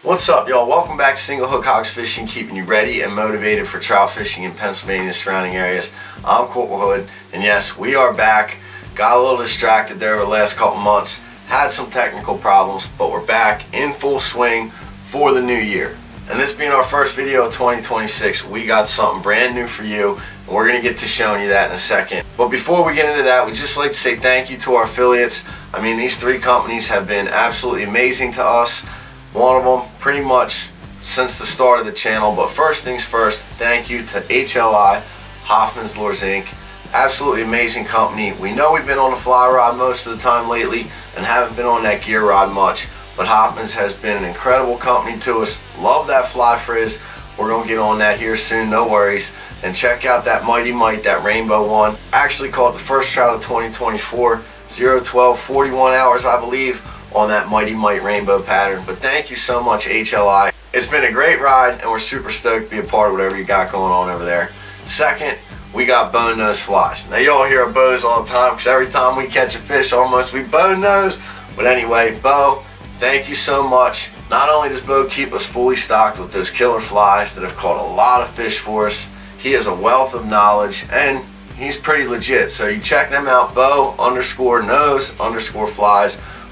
What's up, y'all? Welcome back to Single Hook Hogs Fishing, keeping you ready and motivated for trout fishing in Pennsylvania and surrounding areas. I'm Corporal Hood, and yes, we are back. Got a little distracted there over the last couple months, had some technical problems, but we're back in full swing for the new year. And this being our first video of 2026, we got something brand new for you, and we're going to get to showing you that in a second. But before we get into that, we'd just like to say thank you to our affiliates. I mean, these three companies have been absolutely amazing to us. One of them pretty much since the start of the channel. But first things first, thank you to HLI Hoffman's Lures Inc. Absolutely amazing company. We know we've been on the fly rod most of the time lately and haven't been on that gear rod much, but Hoffman's has been an incredible company to us. Love that fly frizz. We're going to get on that here soon, no worries. And check out that Mighty Mite, that rainbow one. Actually caught the first trout of 2024, 0-12, 41 hours I believe, on that Mighty Mite rainbow pattern. But thank you so much, HLI. It's been a great ride, and we're super stoked to be a part of whatever you got going on over there. Second, we got bone nose flies. Now y'all hear of bows all the time, because every time we catch a fish almost we bone nose. But anyway, Bo, thank you so much. Not only does Bo keep us fully stocked with those killer flies that have caught a lot of fish for us, he has a wealth of knowledge, and he's pretty legit. So you check them out, Bo_nose_flies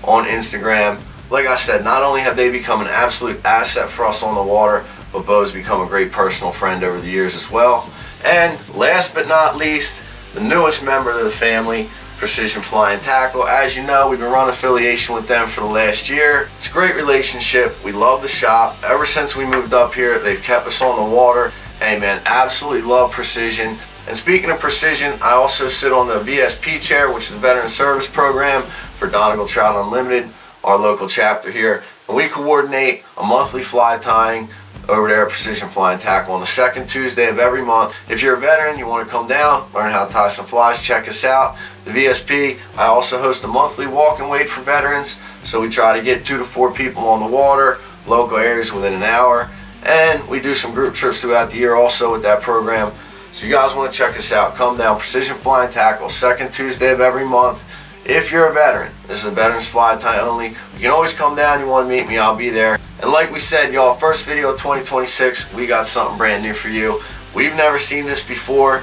on Instagram. Like I said, not only have they become an absolute asset for us on the water, but Bo's become a great personal friend over the years as well. And last but not least, the newest member of the family, Precision Fly and Tackle. As you know, we've been running affiliation with them for the last year. It's a great relationship. We love the shop. Ever since we moved up here, they've kept us on the water. Hey man, absolutely love Precision. And speaking of Precision, I also sit on the VSP chair, which is the Veteran Service Program for Donegal Trout Unlimited, our local chapter here. And we coordinate a monthly fly tying over there at Precision Fly and Tackle on the second Tuesday of every month. If you're a veteran, you want to come down, learn how to tie some flies, check us out. The VSP, I also host a monthly walk and wait for veterans. So we try to get 2 to 4 people on the water, local areas within an hour. And we do some group trips throughout the year also with that program. So you guys want to check us out, come down, Precision Fly and Tackle, second Tuesday of every month. If you're a veteran, this is a veterans fly tie only. You can always come down, you want to meet me, I'll be there. And like we said, y'all, first video of 2026, we got something brand new for you. We've never seen this before.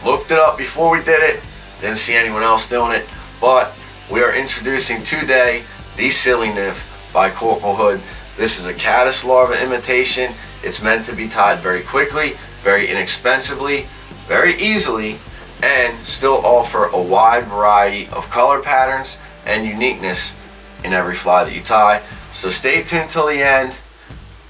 Looked it up before we did it. Didn't see anyone else doing it. But we are introducing today the Sili Nymph by Corporal Hood. This is a Caddis Larvae imitation. It's meant to be tied very quickly, very inexpensively, very easily, and still offer a wide variety of color patterns and uniqueness in every fly that you tie. So stay tuned till the end.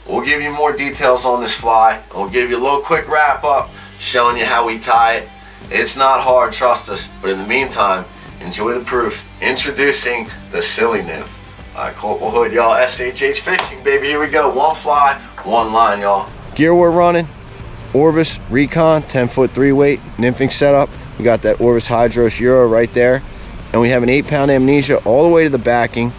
We'll give you more details on this fly, and we'll give you a little quick wrap up showing you how we tie it. It's not hard, trust us, but in the meantime, enjoy the proof. Introducing the Sili Nymph by Corporal Hood, y'all. SHH Fishing, baby, here we go. One fly, one line, y'all. Gear we're running, Orvis Recon 10-foot 3-weight nymphing setup. We got that Orvis Hydros Euro right there, and we have an 8-pound amnesia all the way to the backing,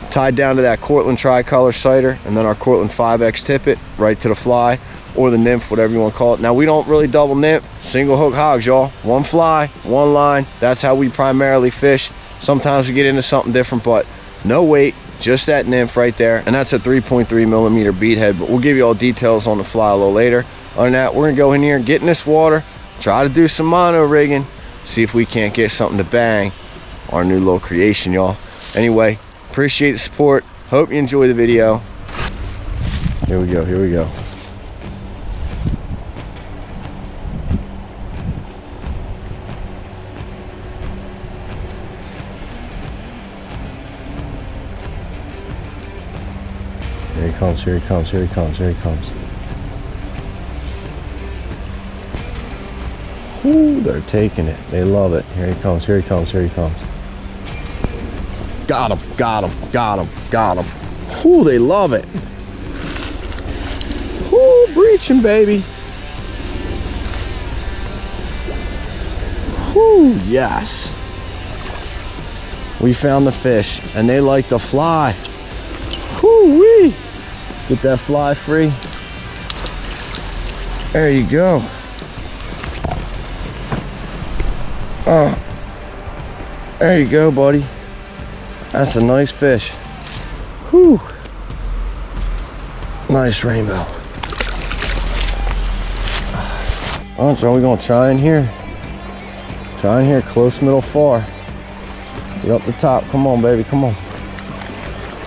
tied down to that Cortland tricolor sighter, and then our Cortland 5X tippet right to the fly, or the nymph, whatever you want to call it. Now we don't really double nymph, single hook hogs, y'all. One fly, one line. That's how we primarily fish. Sometimes we get into something different, but no weight, just that nymph right there. And that's a 3.3 millimeter bead head, but we'll give you all details on the fly a little later. Other than that, we're gonna go in here, get in this water, try to do some mono rigging, see if we can't get something to bang our new little creation, y'all. Anyway, appreciate the support. Hope you enjoy the video. Here we go, here we go. Here he comes, here he comes, here he comes, here he comes. Whoo, they're taking it. They love it. Here he comes, here he comes, here he comes. Got him, got him, got him, got him. Whoo, they love it. Whoo, breaching, baby. Whoo, yes. We found the fish, and they like to fly. Whoo wee. Get that fly free. There you go. Oh, there you go, buddy. That's a nice fish. Whew. Nice rainbow. All right, so we're gonna try in here. Try in here, close, middle, far. Get up the top, come on baby, come on.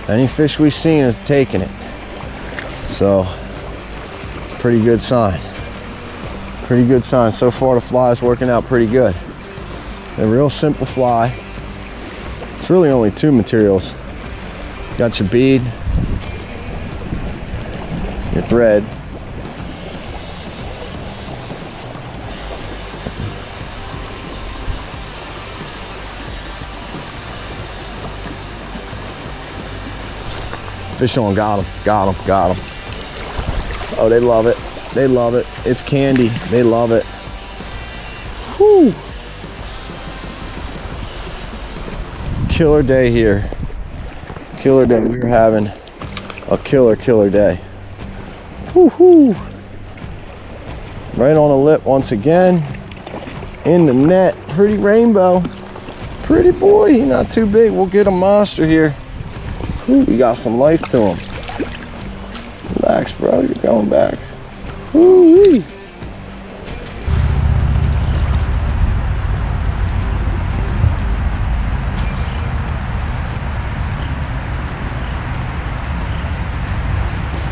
Any fish we've seen is taking it. So, pretty good sign. Pretty good sign. So far the fly is working out pretty good. A real simple fly. It's really only two materials. Got your bead, your thread, fish on, got him, got him, got him. Oh, they love it. They love it. It's candy. They love it. Whew. Killer day here. Killer day. We are having a killer day. Woo-hoo. Right on the lip once again. In the net. Pretty rainbow. Pretty boy. He's not too big. We'll get a monster here. Ooh, we got some life to him. Relax, bro. You're going back. Woo-wee.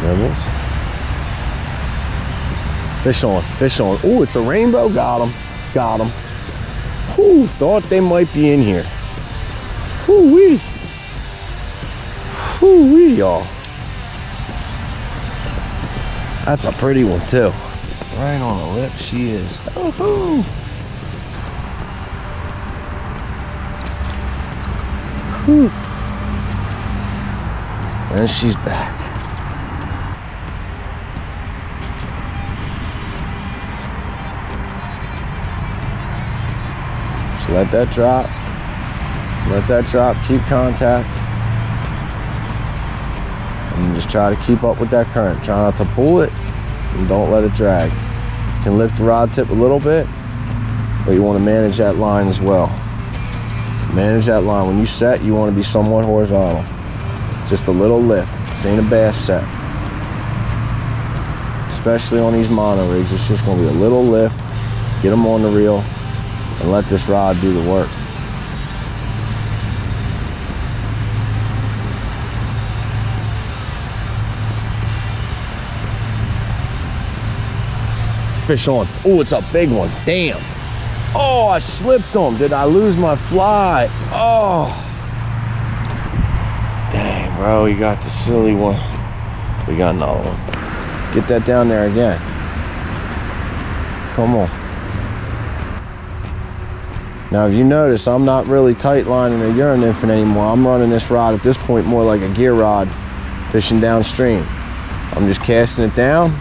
Nibbles. Fish on, fish on. Oh, it's a rainbow. Got him, got him. Whew, thought they might be in here. Woo-wee. Woo-wee, y'all. That's a pretty one too. Right on the lip she is. Oh-hoo. Whew. And she's back. Just let that drop. Let that drop, keep contact. And just try to keep up with that current. Try not to pull it and don't let it drag. You can lift the rod tip a little bit, but you want to manage that line as well. Manage that line. When you set, you want to be somewhat horizontal. Just a little lift. This ain't a bass set. Especially on these mono rigs, it's just going to be a little lift. Get them on the reel and let this rod do the work. Fish on. Oh, it's a big one. Damn. Oh, I slipped him. Did I lose my fly? Oh. Dang, bro. We got the silly one. We got another one. Get that down there again. Come on. Now, if you notice, I'm not really tight lining the Euro Nymph anymore. I'm running this rod at this point more like a gear rod, fishing downstream. I'm just casting it down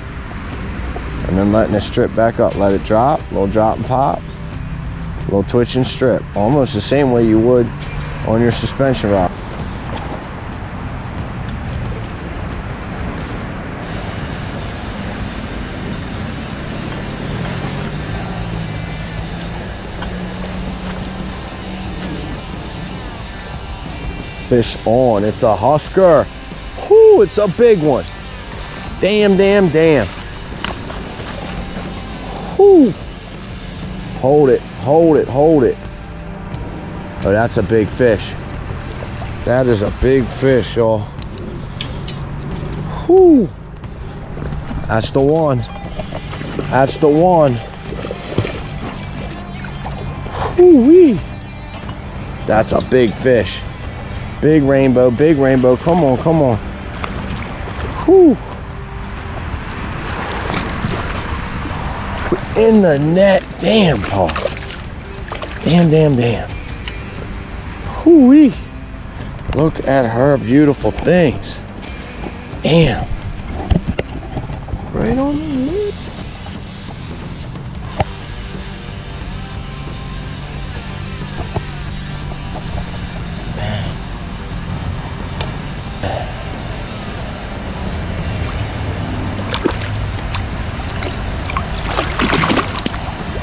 and then letting it strip back up. Let it drop, little drop and pop, little twitch and strip. Almost the same way you would on your suspension rod. Fish on. It's a Husker. Whoo, it's a big one. Damn, damn, damn. Whoo. Hold it, hold it, hold it. Oh, that's a big fish. That is a big fish, y'all. Whoo. That's the one. That's the one. Whoo-wee. That's a big fish. Big rainbow, big rainbow. Come on, come on. Whew. In the net. Damn, Paul. Damn, damn, damn. Whoo-wee. Look at her beautiful things. Damn. Right on the lip.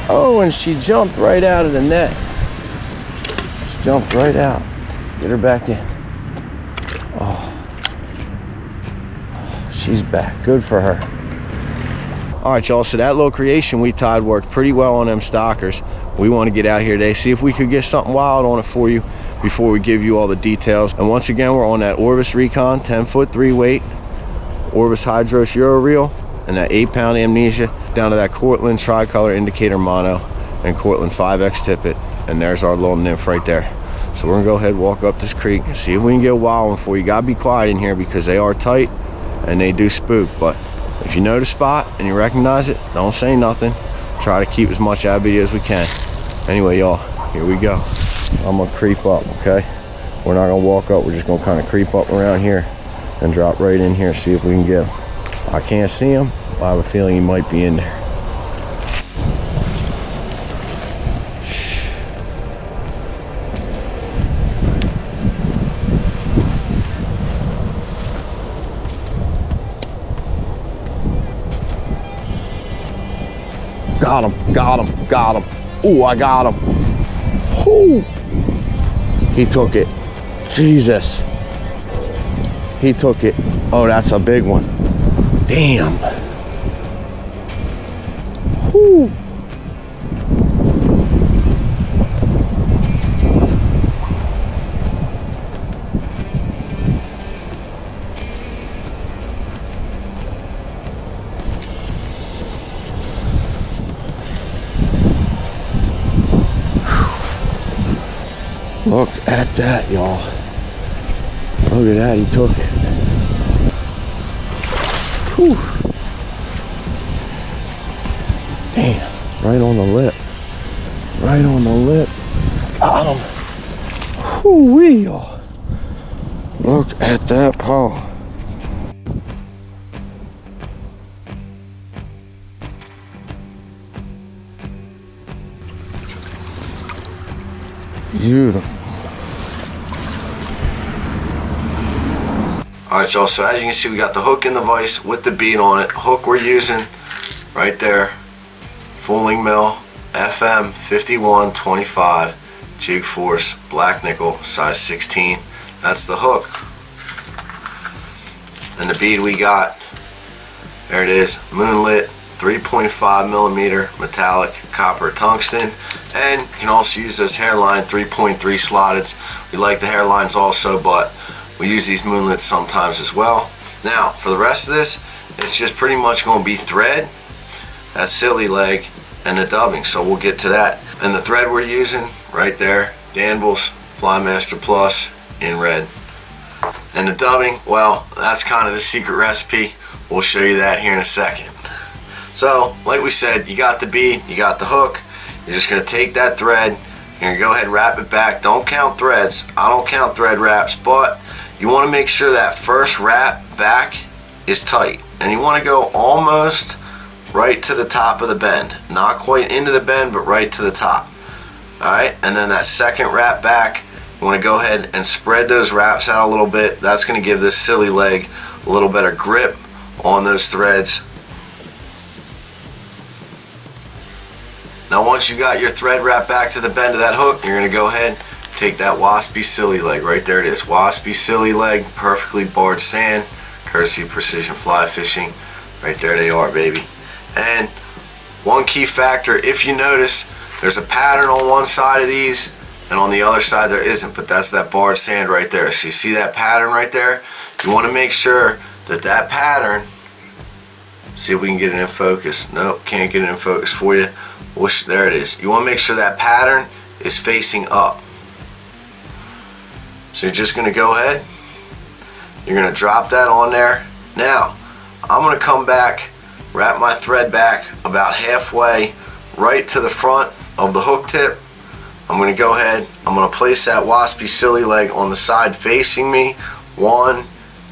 Oh, and she jumped right out of the net. She jumped right out. Get her back in. Oh. she's back. Good for her. All right, y'all, so that little creation we tied worked pretty well on them stockers. We want to get out here today, see if we could get something wild on it for you before we give you all the details. And once again, we're on that Orbis Recon 10-foot 3-weight Orbis Hydros Euro Reel and that 8-pound Amnesia down to that Cortland tricolor indicator mono and Cortland 5X tippet. And there's our little nymph right there. So we're gonna go ahead, walk up this creek, see if we can get a wild one for you. You gotta be quiet in here because they are tight and they do spook. But if you know the spot and you recognize it, don't say nothing. Try to keep as much out of video as we can. Anyway, y'all, here we go. I'm gonna creep up, okay? We're not gonna walk up, we're just gonna kind of creep up around here and drop right in here, see if we can get him. I can't see him, but I have a feeling he might be in there. Got him, got him, got him. Ooh, I got him. Ooh. He took it. Jesus. He took it. Oh, that's a big one. Damn. Ooh. Look at that, y'all. Look at that, he took it. Whew. Damn, right on the lip. Right on the lip. Got him. Whoo-wee, y'all. Look at that paw. Beautiful. Alright, y'all, so as you can see, we got the hook in the vise with the bead on it. Hook we're using right there, Fooling Mill FM 5125 Jig Force Black Nickel size 16. That's the hook. And the bead we got, there it is, Moonlit 3.5 millimeter metallic copper tungsten. And you can also use those hairline 3.3 slotted. We like the hairlines also, but we use these moonlets sometimes as well. Now, for the rest of this, it's just pretty much going to be thread, that silly leg, and the dubbing. So we'll get to that. And the thread we're using right there, Danville's Flymaster Plus in red. And the dubbing, well, that's kind of the secret recipe. We'll show you that here in a second. So, like we said, you got the bead, you got the hook. You're just going to take that thread, you're going to go ahead and wrap it back. Don't count threads. I don't count thread wraps, but you want to make sure that first wrap back is tight. And you want to go almost right to the top of the bend. Not quite into the bend, but right to the top. Alright, and then that second wrap back, you want to go ahead and spread those wraps out a little bit. That's going to give this silly leg a little better grip on those threads. Now once you got your thread wrapped back to the bend of that hook, you're going to go ahead, take that waspy silly leg. Right there it is. Waspy silly leg, perfectly barred sand, courtesy of Precision Fly Fishing. Right there they are, baby. And one key factor, if you notice, there's a pattern on one side of these, and on the other side there isn't, but that's that barred sand right there. So you see that pattern right there? You want to make sure that that pattern, see if we can get it in focus. Nope, can't get it in focus for you. There it is. You want to make sure that pattern is facing up. So you're just going to go ahead, you're going to drop that on there. Now, I'm going to come back, wrap my thread back about halfway right to the front of the hook tip. I'm going to go ahead, I'm going to place that waspy silly leg on the side facing me. 1,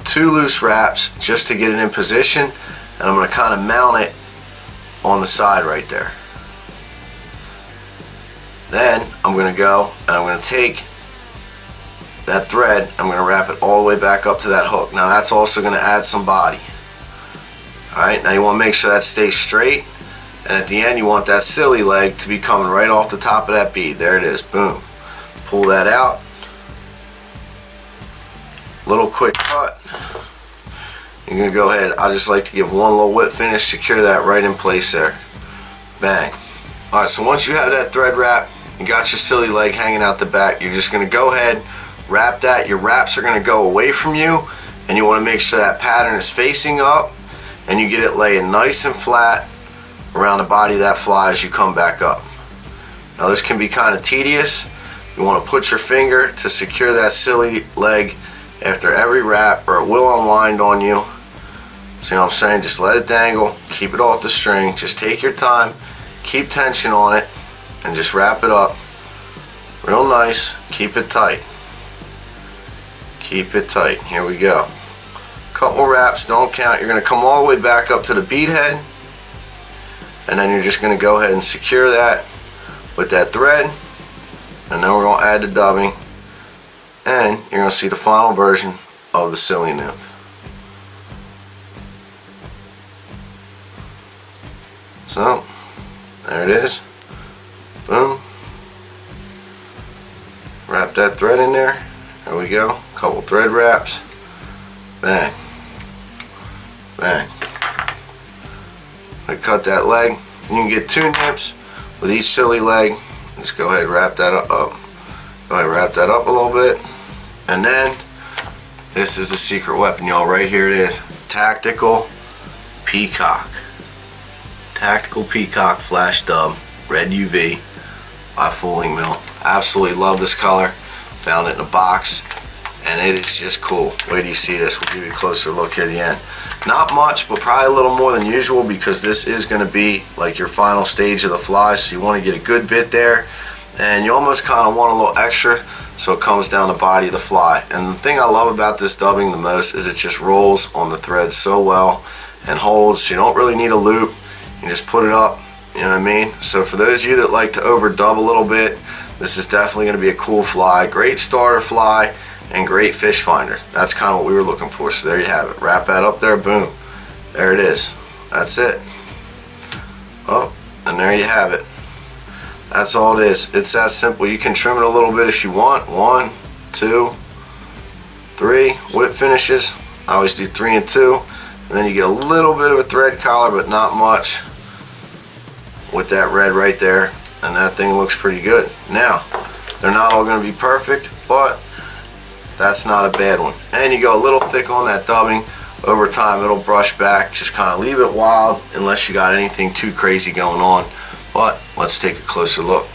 2 loose wraps just to get it in position, and I'm going to kind of mount it on the side right there. Then I'm going to go and I'm going to take that thread, I'm going to wrap it all the way back up to that hook. Now that's also going to add some body. Alright, now you want to make sure that stays straight, and at the end you want that silly leg to be coming right off the top of that bead. There it is, boom. Pull that out. Little quick cut. You're going to go ahead, I just like to give one little whip finish, secure that right in place there. Bang. Alright, so once you have that thread wrap, you got your silly leg hanging out the back, you're just going to go ahead, wrap that. Your wraps are going to go away from you, and you want to make sure that pattern is facing up, and you get it laying nice and flat around the body of that fly as you come back up. Now this can be kind of tedious. You want to put your finger to secure that silly leg after every wrap, or it will unwind on you. See what I'm saying? Just let it dangle, keep it off the string, just take your time, keep tension on it, and just wrap it up real nice. Keep it tight. Keep it tight. Here we go. Couple wraps, don't count. You're going to come all the way back up to the bead head, and then you're just going to go ahead and secure that with that thread, and then we're going to add the dubbing, and you're going to see the final version of the Sili Nymph. So, there it is. Boom. Wrap that thread in there. There we go. Couple thread wraps. Bang. Bang. I cut that leg. You can get 2 nymphs with each silly leg. Just go ahead and wrap that up. Go ahead and wrap that up a little bit. And then, this is the secret weapon, y'all. Right here it is. Tactical Peacock. Tactical Peacock Flash Dub, red UV by Fooling Mill. Absolutely love this color. Found it in a box, and it is just cool. Wait till you see this. We'll give you a closer look here at the end. Not much, but probably a little more than usual, because this is going to be like your final stage of the fly, so you want to get a good bit there, and you almost kind of want a little extra so it comes down the body of the fly. And the thing I love about this dubbing the most is it just rolls on the thread so well and holds, so you don't really need a loop. You just put it up, you know what I mean? So for those of you that like to overdub a little bit, this is definitely going to be a cool fly. Great starter fly and great fish finder. That's kind of what we were looking for. So there you have it. Wrap that up there, boom. There it is. That's it. Oh, and there you have it. That's all it is. It's that simple. You can trim it a little bit if you want. 1, 2, 3 whip finishes. I always do 3 and 2. And then you get a little bit of a thread collar, but not much, with that red right there, and that thing looks pretty good. Now, they're not all going to be perfect, but that's not a bad one. And you go a little thick on that dubbing. Over time it'll brush back. Just kind of leave it wild unless you got anything too crazy going on. But let's take a closer look.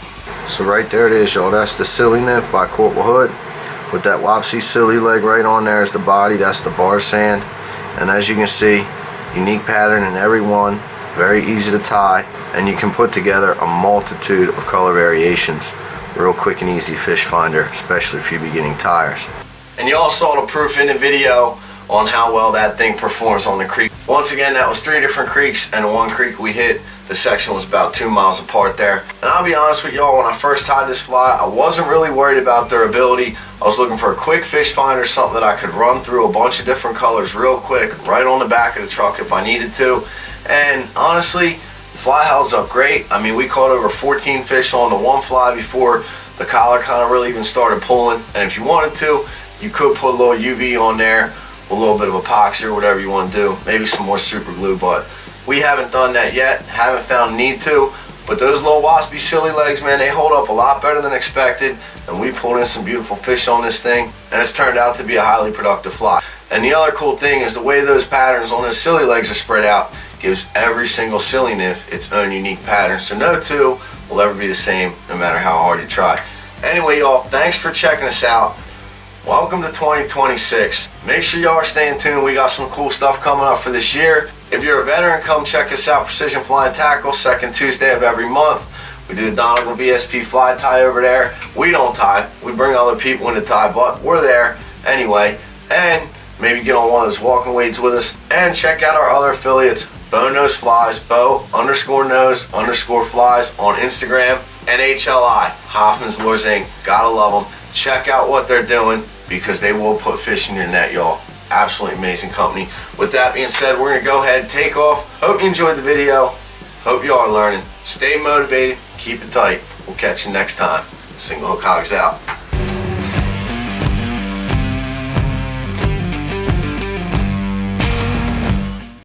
So right there it is, y'all. That's the Sili Nymph by Corporal Hood, with that wopsy silly leg right on there as the body. That's the bar sand. And as you can see, unique pattern in every one, very easy to tie, and you can put together a multitude of color variations. Real quick and easy fish finder, especially if you're beginning tires. And you all saw the proof in the video on how well that thing performs on the creek. Once again, that was 3 different creeks, and the one creek we hit, the section was about 2 miles apart there. And I'll be honest with y'all, when I first tied this fly, I wasn't really worried about durability. I was looking for a quick fish finder, something that I could run through a bunch of different colors real quick, right on the back of the truck if I needed to. And honestly, fly holds up great. I mean, we caught over 14 fish on the one fly before the collar kind of really even started pulling. And if you wanted to, you could put a little UV on there, a little bit of epoxy or whatever you want to do, maybe some more super glue, but we haven't done that yet, haven't found need to. But those little waspy silly legs, man, they hold up a lot better than expected, and we pulled in some beautiful fish on this thing, and it's turned out to be a highly productive fly. And the other cool thing is the way those patterns on those silly legs are spread out gives every single silly nymph its own unique pattern, so no two will ever be the same no matter how hard you try. Anyway, y'all, thanks for checking us out. Welcome to 2026. Make sure y'all are staying tuned. We got some cool stuff coming up for this year. If you're a veteran, come check us out. Precision Flying Tackle, second Tuesday of every month. We do the Donegal VSP fly tie over there. We don't tie. We bring other people in to tie, but we're there anyway. And maybe get on one of those walking weights with us. And check out our other affiliates, Bo Nose Flies, Bo_Nose_Flies on Instagram, and HLI, Hoffman's Lures Inc. Gotta love them. Check out what they're doing, because they will put fish in your net, y'all. Absolutely amazing company. With that being said, we're gonna go ahead and take off. Hope you enjoyed the video. Hope you are learning. Stay motivated, keep it tight. We'll catch you next time. Single Hook Hogs out.